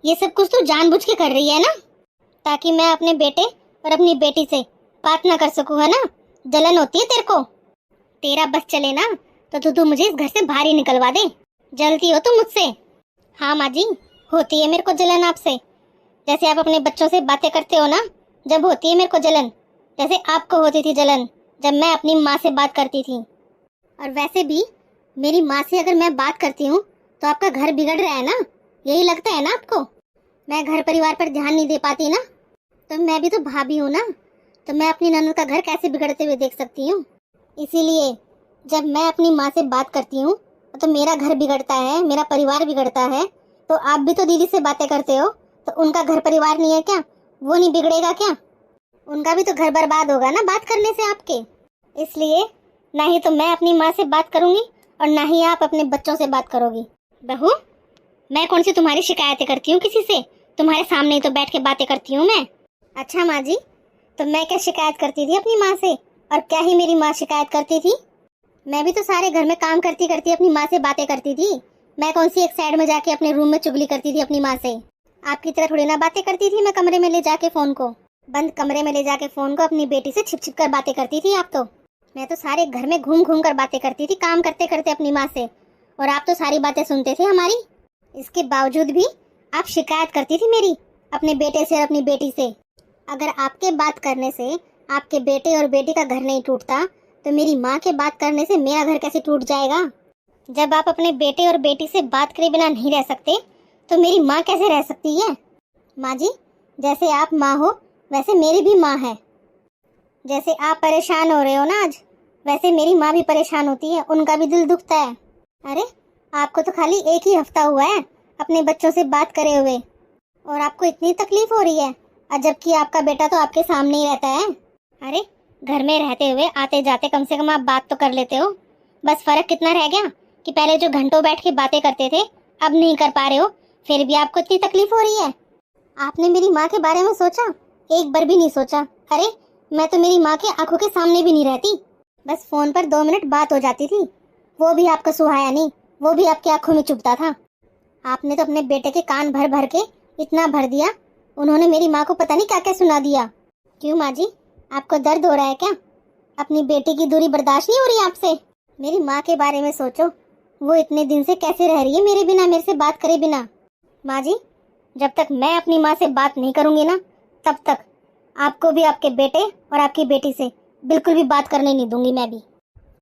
ये सब कुछ तो जानबूझ के कर रही है ना, ताकि मैं अपने बेटे और अपनी बेटी से बात ना कर सकूं, है ना? जलन होती है तेरे को? तेरा बस चले ना तो तू मुझे इस घर से बाहर ही निकलवा दे। जलती हो तुम मुझसे? हाँ माँ जी, होती है मेरे को जलन आपसे, जैसे आप अपने बच्चों से बातें करते हो ना, जब होती है मेरे को जलन, जैसे आपको होती थी जलन जब मैं अपनी माँ से बात करती थी। और वैसे भी मेरी माँ से अगर मैं बात करती हूँ तो आपका घर बिगड़ रहा है ना, यही लगता है ना आपको? मैं घर परिवार पर ध्यान नहीं दे पाती ना, तो मैं भी तो भाभी हूँ ना, तो मैं अपनी ननद का घर कैसे बिगड़ते हुए देख सकती हूँ? इसीलिए जब मैं अपनी माँ से बात करती हूँ तो मेरा घर बिगड़ता है, मेरा परिवार बिगड़ता है। तो आप भी तो दीदी से बातें करते हो, तो उनका घर परिवार नहीं है क्या? वो नहीं बिगड़ेगा क्या? उनका भी तो घर बर्बाद होगा ना बात करने से आपके। इसलिए ना ही तो मैं अपनी माँ से बात करूंगी और ना ही आप अपने बच्चों से बात करोगी। बहू, मैं कौन सी तुम्हारी शिकायतें करती हूँ किसी से? तुम्हारे सामने ही तो बैठ के बातें करती हूँ मैं। अच्छा माँ जी, तो मैं क्या शिकायत करती थी अपनी माँ से, और क्या ही मेरी माँ शिकायत करती थी? मैं भी तो सारे घर में काम करती करती अपनी माँ से बातें करती थी। मैं कौन सी एक साइड में जाके अपने रूम में चुगली करती थी अपनी माँ से? आपकी तरह थोड़ी ना बातें करती थी मैं कमरे में ले जाके फोन को, बंद कमरे में ले जाके फोन को अपनी बेटी से छिप छिप कर बातें करती थी आप तो। मैं तो सारे घर में घूम घूम कर बातें करती थी काम करते करते अपनी माँ से, और आप तो सारी बातें सुनते थे हमारी। इसके बावजूद भी आप शिकायत करती थी मेरी अपने बेटे से और अपनी बेटी से। अगर आपके बात करने से आपके बेटे और बेटी का घर नहीं टूटता, तो मेरी माँ के बात करने से मेरा घर कैसे टूट जाएगा? जब आप अपने बेटे और बेटी से बात करे बिना नहीं रह सकते, तो मेरी माँ कैसे रह सकती है? माँ जी, जैसे आप माँ हो वैसे मेरी भी माँ है। जैसे आप परेशान हो रहे हो ना आज, वैसे मेरी माँ भी परेशान होती है, उनका भी दिल दुखता है। अरे आपको तो खाली एक ही हफ्ता हुआ है अपने बच्चों से बात करे हुए, और आपको इतनी तकलीफ हो रही है, और जबकि आपका बेटा तो आपके सामने ही रहता है। अरे घर में रहते हुए आते जाते कम से कम आप बात तो कर लेते हो। बस फर्क कितना रह गया कि पहले जो घंटों बैठ के बातें करते थे अब नहीं कर पा रहे हो, फिर भी आपको इतनी तकलीफ हो रही है। आपने मेरी माँ के बारे में सोचा? एक बार भी नहीं सोचा। अरे मैं तो मेरी माँ के आंखों के सामने भी नहीं रहती, बस फोन पर 2 मिनट बात हो जाती थी, वो भी आपका सुहाया नहीं, वो भी आपकी आंखों में चुभता था। आपने तो अपने बेटे के कान भर भर के इतना भर दिया, उन्होंने मेरी माँ को पता नहीं क्या क्या सुना दिया। क्यों माँ जी, आपको दर्द हो रहा है क्या? अपनी बेटी की दूरी बर्दाश्त नहीं हो रही आपसे? मेरी माँ के बारे में सोचो, वो इतने दिन से कैसे रह रही है मेरे बिना, मेरे से बात करे बिना। माँ जी, जब तक मैं अपनी माँ से बात नहीं करूँगी ना, तब तक आपको भी आपके बेटे और आपकी बेटी से बिल्कुल भी बात करने नहीं दूंगी मैं भी।